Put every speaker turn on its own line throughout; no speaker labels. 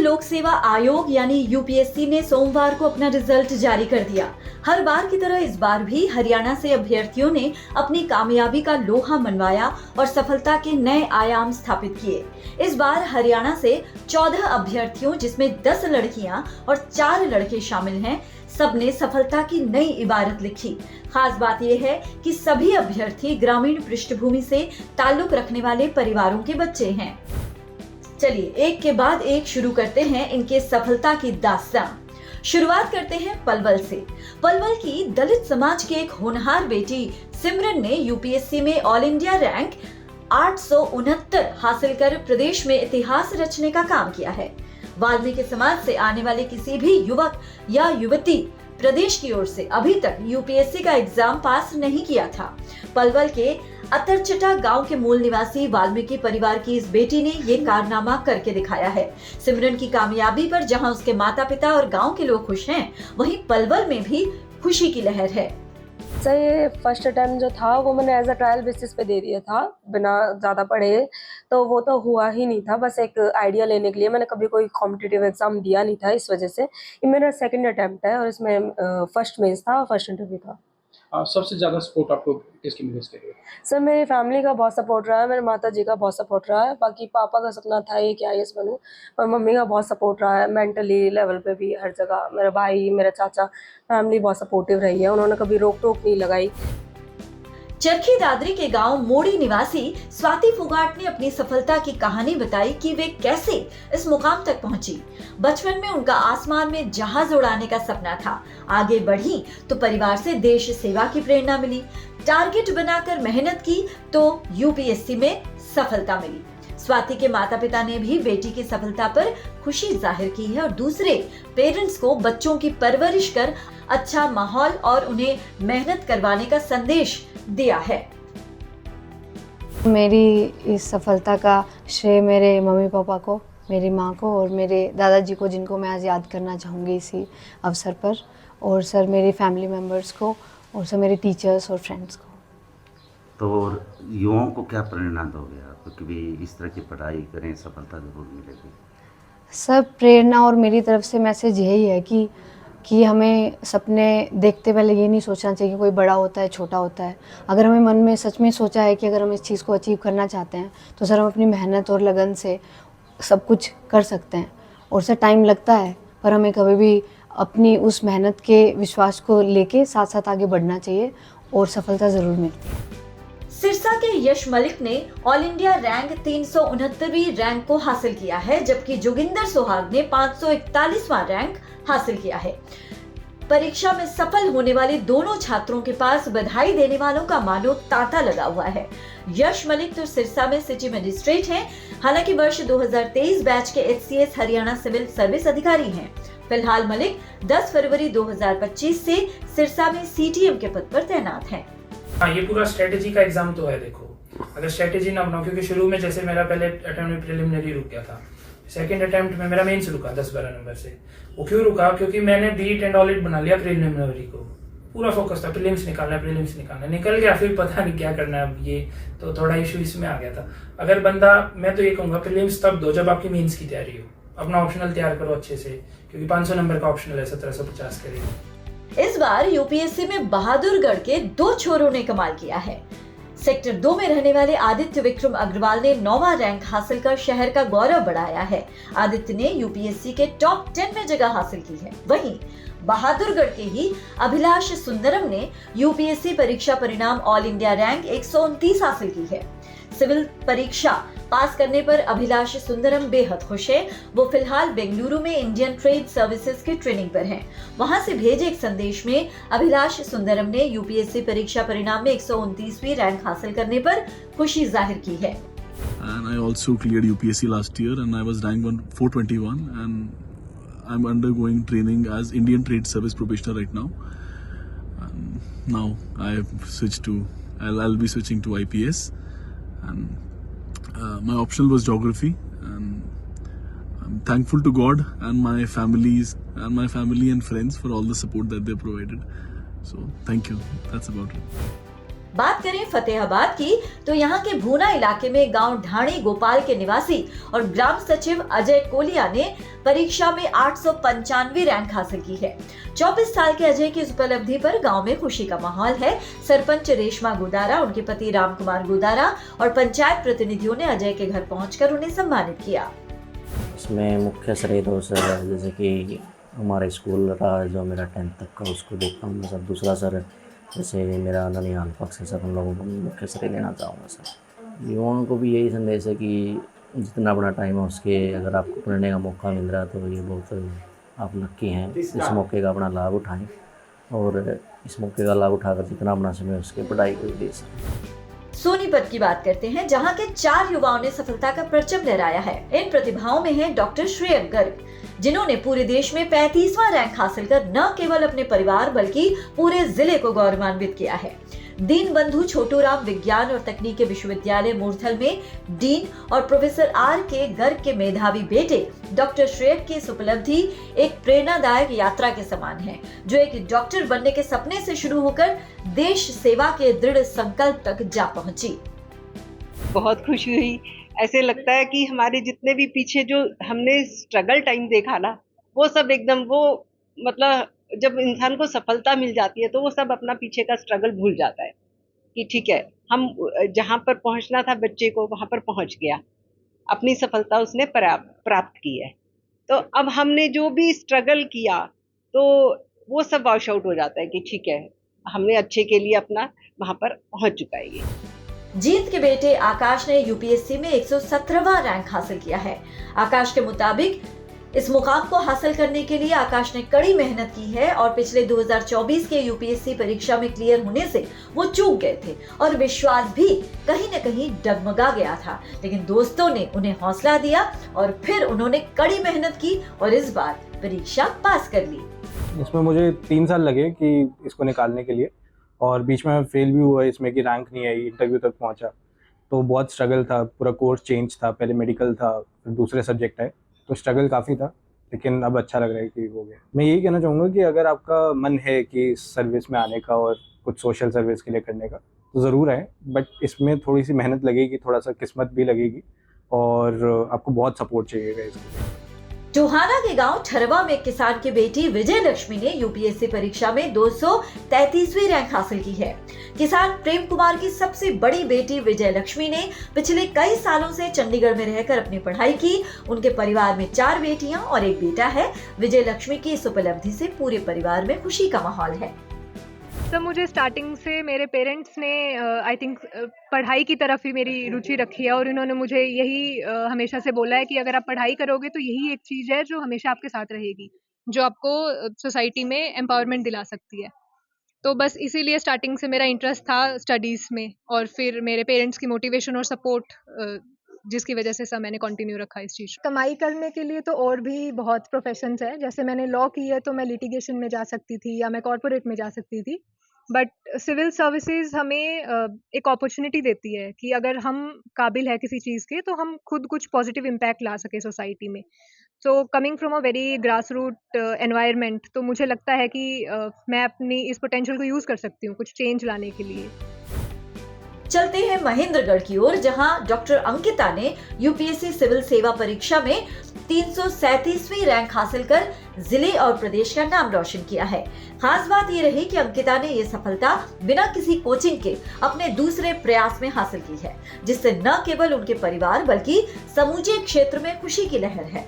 लोक सेवा आयोग यानी यूपीएससी ने सोमवार को अपना रिजल्ट जारी कर दिया। हर बार की तरह इस बार भी हरियाणा से अभ्यर्थियों ने अपनी कामयाबी का लोहा मनवाया और सफलता के नए आयाम स्थापित किए। इस बार हरियाणा से 14 अभ्यर्थियों, जिसमें 10 लड़कियां और 4 लड़के शामिल हैं, सबने सफलता की नई इबारत लिखी। खास बात यह है कि सभी अभ्यर्थी ग्रामीण पृष्ठभूमि से ताल्लुक रखने वाले परिवारों के बच्चे हैं। चलिए एक के बाद एक शुरू करते हैं इनके सफलता की दास्तां। शुरुआत करते हैं पलवल से। पलवल की दलित समाज की एक होनहार बेटी सिमरन ने यूपीएससी में ऑल इंडिया रैंक 869 हासिल कर प्रदेश में इतिहास रचने का काम किया है। वाल्मीकि समाज से आने वाले किसी भी युवक या युवती प्रदेश की ओर से अभी तक यूपीएससी का एग्जाम पास नहीं किया था। पलवल के अतरचटा गांव के मूल निवासी वाल्मीकि परिवार की इस बेटी ने ये कारनामा करके दिखाया है। सिमरन की कामयाबी पर जहां उसके माता पिता और गांव के लोग खुश हैं, वहीं पलवल में भी खुशी की लहर है।
सर ये फर्स्ट अटेम्प्ट जो था वो मैंने एज अ ट्रायल बेसिस पे दे दिया था, बिना ज़्यादा पढ़े, तो वो तो हुआ ही नहीं था। बस एक आइडिया लेने के लिए, मैंने कभी कोई कॉम्पिटिटिव एग्जाम दिया नहीं था, इस वजह से ये मेरा सेकंड अटेम्प्ट है और इसमें फर्स्ट मेंस था और फर्स्ट इंटरव्यू था।
सबसे ज़्यादा सपोर्ट आपको किसकी मिली इसके लिए?
सर मेरी फैमिली का बहुत सपोर्ट रहा है, मेरे माता जी का बहुत सपोर्ट रहा है। बाकी पापा का सपना था ये कि आईएएस बनूं, और मम्मी का बहुत सपोर्ट रहा है, मेंटली लेवल पे भी, हर जगह। मेरा भाई, मेरा चाचा, फैमिली बहुत सपोर्टिव रही है, उन्होंने कभी रोक टोक नहीं लगाई।
चरखी दादरी के गांव मोड़ी निवासी स्वाति फोगाट ने अपनी सफलता की कहानी बताई कि वे कैसे इस मुकाम तक पहुंची। बचपन में उनका आसमान में जहाज उड़ाने का सपना था। आगे बढ़ी तो परिवार से देश सेवा की प्रेरणा मिली। टारगेट बनाकर मेहनत की तो यूपीएससी में सफलता मिली। स्वाति के माता पिता ने भी बेटी की सफलता पर खुशी जाहिर की है और दूसरे पेरेंट्स को बच्चों की परवरिश कर अच्छा माहौल और उन्हें मेहनत करवाने का संदेश दिया है।
मेरी इस सफलता का श्रेय मेरे मम्मी पापा को, मेरी माँ को और मेरे दादाजी को, जिनको मैं आज याद करना चाहूँगी इसी अवसर पर, और सर मेरी फैमिली मेम्बर्स को, और सर मेरे टीचर्स और फ्रेंड्स को।
तो युवाओं को क्या प्रेरणा दोगे आप कि भी इस तरह की पढ़ाई करें, सफलता जरूर मिलेगी?
सब प्रेरणा और मेरी तरफ से मैसेज यही है कि हमें सपने देखते पहले ये नहीं सोचना चाहिए कि कोई बड़ा होता है, छोटा होता है। अगर हमें मन में सच में सोचा है कि अगर हम इस चीज़ को अचीव करना चाहते हैं तो सर हम अपनी मेहनत और लगन से सब कुछ कर सकते हैं। और सर टाइम लगता है, पर हमें कभी भी अपनी उस मेहनत के विश्वास को लेके साथ साथ आगे बढ़ना चाहिए और सफलता ज़रूर मिलती है।
सिरसा के यश मलिक ने ऑल इंडिया रैंक 369वीं रैंक को हासिल किया है, जबकि जोगिंदर सुहाग ने 541वां रैंक हासिल किया है। परीक्षा में सफल होने वाले दोनों छात्रों के पास बधाई देने वालों का मानो तांता लगा हुआ है। यश मलिक तो सिरसा में सिटी मजिस्ट्रेट हैं, हालांकि वर्ष 2023 बैच के एचसीएस हरियाणा सिविल सर्विस अधिकारी हैं। फिलहाल मलिक 10 फरवरी 2025 से सिरसा में सीटीएम के पद पर तैनात हैं।
हाँ, ये पूरा स्ट्रेटेजी का एग्जाम तो है। देखो, अगर स्ट्रेटेजी ना बनाओ, क्योंकि शुरू में जैसे मेरा पहले अटेम्प्ट में प्रिलिमिनरी रुक गया था, सेकंड अटेम्प्ट में मेरा मेंस रुका 10-12 नंबर से। वो क्यों रुका? क्योंकि मैंने बीट एंड ऑल इट बना लिया प्रिलिमिनरी को, पूरा फोकस था प्रीलिम्स निकालना, निकल गया, फिर पता नहीं क्या करना है अब। ये तो थोड़ा इशू इसमें आ गया था। अगर बंदा, मैं तो ये कहूँगा प्रीलिम्स तब दो जब आपकी मेंस की तैयारी हो। अपना ऑप्शनल तैयार करो अच्छे से, क्योंकि 500 नंबर का ऑप्शनल है, 1750 करेगा।
इस बार यूपीएससी में बहादुरगढ़ के 2 छोरों ने कमाल किया है। सेक्टर 2 में रहने वाले आदित्य विक्रम अग्रवाल ने 9वां रैंक हासिल कर शहर का गौरव बढ़ाया है। आदित्य ने यूपीएससी के टॉप 10 में जगह हासिल की है। वहीं बहादुरगढ़ के ही अभिलाष सुंदरम ने यूपीएससी परीक्षा परिणाम ऑल इंडिया रैंक 129 हासिल की है। सिविल परीक्षा पास करने पर अभिलाष सुंदरम बेहद खुश है। वो फिलहाल बेंगलुरु में इंडियन ट्रेड सर्विसेज की ट्रेनिंग पर हैं। वहां से भेजे एक संदेश में अभिलाष सुंदरम ने यूपीएससी परीक्षा परिणाम में 129वीं रैंक हासिल करने पर खुशी जाहिर की है।
And I also cleared UPSC last year and I was ranked 421 and I'm undergoing training as Indian Trade Service Probationer right now. And now I have switched to, I'll be switching to IPS. And my optional was geography, and I'm thankful to God and my family and friends for all the support that they provided. So thank you. That's about it.
बात करें फतेहाबाद की तो यहाँ के भूना इलाके में गांव ढाणी गोपाल के निवासी और ग्राम सचिव अजय कोलिया ने परीक्षा में 895 रैंक हासिल की है। 24 साल के अजय की इस उपलब्धि पर गांव में खुशी का माहौल है। सरपंच रेशमा गुदारा, उनके पति राम कुमार गुदारा और पंचायत प्रतिनिधियों ने अजय के घर पहुंचकर उन्हें सम्मानित किया।
इसमें मुख्य श्रेय तो सर जैसे कि हमारा स्कूल रहा जो मेरा 10th तक का उसको देखता हूँ सर। दूसरा सर जैसे मेरा ननिहाल पक्ष है सर, उन लोगों को मुख्य श्रेय लेना चाहूँगा सर। युवाओं को भी यही संदेश है कि जितना बड़ा टाइम है उसके अगर आपको पढ़ने का मौका मिल रहा है तो ये बहुत आप लक्की हैं। इस मौके का अपना लाभ उठाएं और इस मौके का लाभ उठाकर जितना अपना समय उसके पढ़ाई को दे सकें।
सोनीपत की बात करते हैं, जहां के 4 युवाओं ने सफलता का परचम लहराया है। इन प्रतिभाओं में है डॉक्टर श्रेयक गर्ग, जिन्होंने पूरे देश में 35वां रैंक हासिल कर न केवल अपने परिवार बल्कि पूरे जिले को गौरवान्वित किया है। दीन बंधु छोटूराम विज्ञान और तकनीकी विश्वविद्यालय मूर्थल में डीन और प्रोफेसर आर के गर्ग के मेधावी बेटे डॉक्टर श्रेयक की इस उपलब्धि एक प्रेरणादायक यात्रा के समान है, जो एक डॉक्टर बनने के सपने से शुरू होकर देश सेवा के दृढ़ संकल्प तक जा पहुंची।
बहुत खुशी हुई। ऐसे लगता है कि हमारे जितने भी पीछे जो हमने स्ट्रगल टाइम देखा ना, वो सब एकदम वो मतलब जब इंसान को सफलता मिल जाती है तो वो सब अपना पीछे का स्ट्रगल भूल जाता है कि ठीक है, हम जहाँ पर पहुँचना था बच्चे को वहाँ पर पहुँच गया, अपनी सफलता उसने प्राप्त की है। तो अब हमने जो भी स्ट्रगल किया तो वो सब वॉश आउट हो जाता है कि ठीक है, हमने अच्छे के लिए अपना वहाँ पर पहुँच चुका है। ये
जीत के बेटे आकाश ने यूपीएससी में 117वां रैंक हासिल किया है। आकाश के मुताबिक इस मुकाम को हासिल करने के लिए आकाश ने कड़ी मेहनत की है और पिछले 2024 के यूपीएससी परीक्षा में क्लियर होने से वो चूक गए थे और विश्वास भी कहीं न कहीं डगमगा गया था, लेकिन दोस्तों ने उन्हें हौसला दिया और फिर उन्होंने कड़ी मेहनत की और इस बार परीक्षा पास कर ली।
इसमें मुझे 3 साल लगे कि इसको निकालने के लिए और बीच में फेल भी हुआ इसमें कि रैंक नहीं आई, इंटरव्यू तक पहुंचा तो बहुत स्ट्रगल था। पूरा कोर्स चेंज था, पहले मेडिकल था फिर दूसरे सब्जेक्ट है तो स्ट्रगल काफ़ी था, लेकिन अब अच्छा लग रहा है कि हो गया। मैं यही कहना चाहूँगा कि अगर आपका मन है कि सर्विस में आने का और कुछ सोशल सर्विस के लिए करने का तो ज़रूर है, बट इसमें थोड़ी सी मेहनत लगेगी, थोड़ा सा किस्मत भी लगेगी और आपको बहुत सपोर्ट चाहिएगा इसके।
टोहाना के गांव ठरवा में किसान की बेटी विजय लक्ष्मी ने यूपीएससी परीक्षा में 233वीं रैंक हासिल की है। किसान प्रेम कुमार की सबसे बड़ी बेटी विजय लक्ष्मी ने पिछले कई सालों से चंडीगढ़ में रहकर अपनी पढ़ाई की। उनके परिवार में 4 बेटियां और 1 बेटा है। विजय लक्ष्मी की इस उपलब्धि से पूरे परिवार में खुशी का माहौल है।
तो मुझे स्टार्टिंग से मेरे पेरेंट्स ने आई थिंक पढ़ाई की तरफ ही मेरी रुचि रखी है और इन्होंने मुझे यही हमेशा से बोला है कि अगर आप पढ़ाई करोगे तो यही एक चीज़ है जो हमेशा आपके साथ रहेगी, जो आपको सोसाइटी में एम्पावरमेंट दिला सकती है। तो बस इसीलिए स्टार्टिंग से मेरा इंटरेस्ट था स्टडीज़ में और फिर मेरे पेरेंट्स की मोटिवेशन और सपोर्ट जिसकी वजह से सब मैंने कंटिन्यू रखा इस चीज़। कमाई करने के लिए तो और भी बहुत प्रोफेशंस हैं, जैसे मैंने लॉ की है तो मैं लिटिगेशन में जा सकती थी या मैं कॉर्पोरेट में जा सकती थी, बट सिविल सर्विसेज हमें एक अपॉर्चुनिटी देती है कि अगर हम काबिल है किसी चीज़ के तो हम खुद कुछ पॉजिटिव इम्पैक्ट ला सके सोसाइटी में। So coming from a very grass root environment, तो मुझे लगता है कि मैं अपनी इस पोटेंशियल को यूज़ कर सकती हूँ कुछ चेंज लाने के लिए।
चलते हैं महेंद्रगढ़ की ओर, जहां डॉक्टर अंकिता ने यूपीएससी सिविल सेवा परीक्षा में 337वीं रैंक हासिल कर जिले और प्रदेश का नाम रोशन किया है। खास बात ये रही कि अंकिता ने ये सफलता बिना किसी कोचिंग के अपने दूसरे प्रयास में हासिल की है, जिससे न केवल उनके परिवार बल्कि समूचे क्षेत्र में खुशी की लहर है।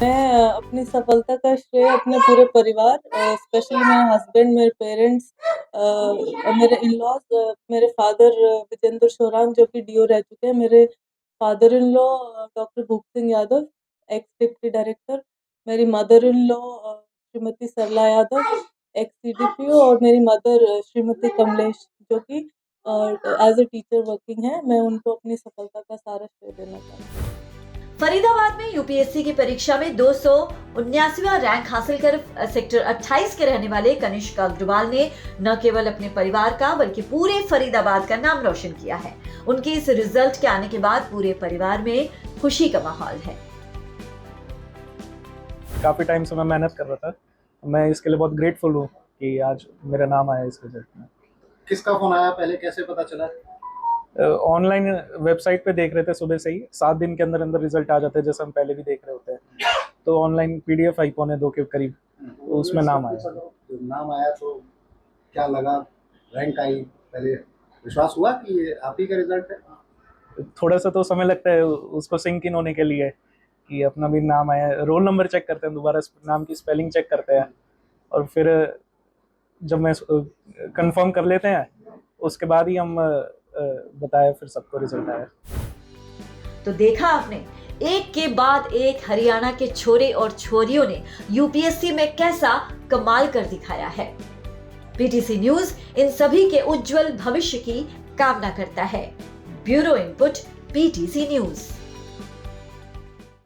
मैं अपनी सफलता का श्रेय अपने पूरे परिवार, स्पेशली मेरे हस्बैंड, मेरे पेरेंट्स, मेरे इन-लॉज, मेरे फादर विजेंद्र शोरान जो कि डीओ रह चुके हैं, मेरे father in law doctor Bhup Singh Yadav, ex deputy director, मेरी mother in law Shrimati Sarla Yadav, ex CDPO, और मेरी मदर श्रीमती कमलेश जो कि एज ए टीचर वर्किंग है। मैं उनको अपनी सफलता का सारा श्रेय देना चाहती हूँ।
फरीदाबाद में यूपीएससी की परीक्षा में 279वां रैंक हासिल कर सेक्टर 28 के रहने वाले कनिष्क अग्रवाल ने न केवल अपने परिवार का बल्कि पूरे फरीदाबाद का नाम रोशन किया है। उनके इस रिजल्ट के आने के बाद पूरे परिवार में खुशी का माहौल है।
काफ़ी टाइम से मैं मेहनत कर रहा था, मैं इसके लिए बहुत ग्रेटफुल हूँ कि आज मेरा नाम आया इस रिजल्ट में।
किसका फोन आया पहले, कैसे पता चला?
ऑनलाइन वेबसाइट पे देख रहे थे सुबह से ही, 7 दिन के अंदर अंदर रिजल्ट आ जाते हैं जैसे हम पहले भी देख रहे होते हैं। तो ऑनलाइन PDF आई 1:45 के करीब, तो उसमें नाम आया।
जब नाम आया तो क्या लगा? रैंक आई, पहले विश्वास हुआ कि ये आप ही का रिजल्ट है?
थोड़ा सा तो समय लगता है उसको सिंक इन होने के लिए कि अपना भी नाम आया। रोल नंबर चेक करते हैं, दोबारा नाम की स्पेलिंग चेक करते हैं, और फिर जब मैं कंफर्म कर लेते हैं उसके बाद ही हम बताया फिर सबको रिजल्ट आया।
तो देखा आपने, एक के बाद एक हरियाणा के छोरे और छोरियों ने यूपीएससी में कैसा कमाल कर दिखाया है। पीटीसी न्यूज इन सभी के उज्जवल भविष्य की कामना करता है। Bureau input, PTC news.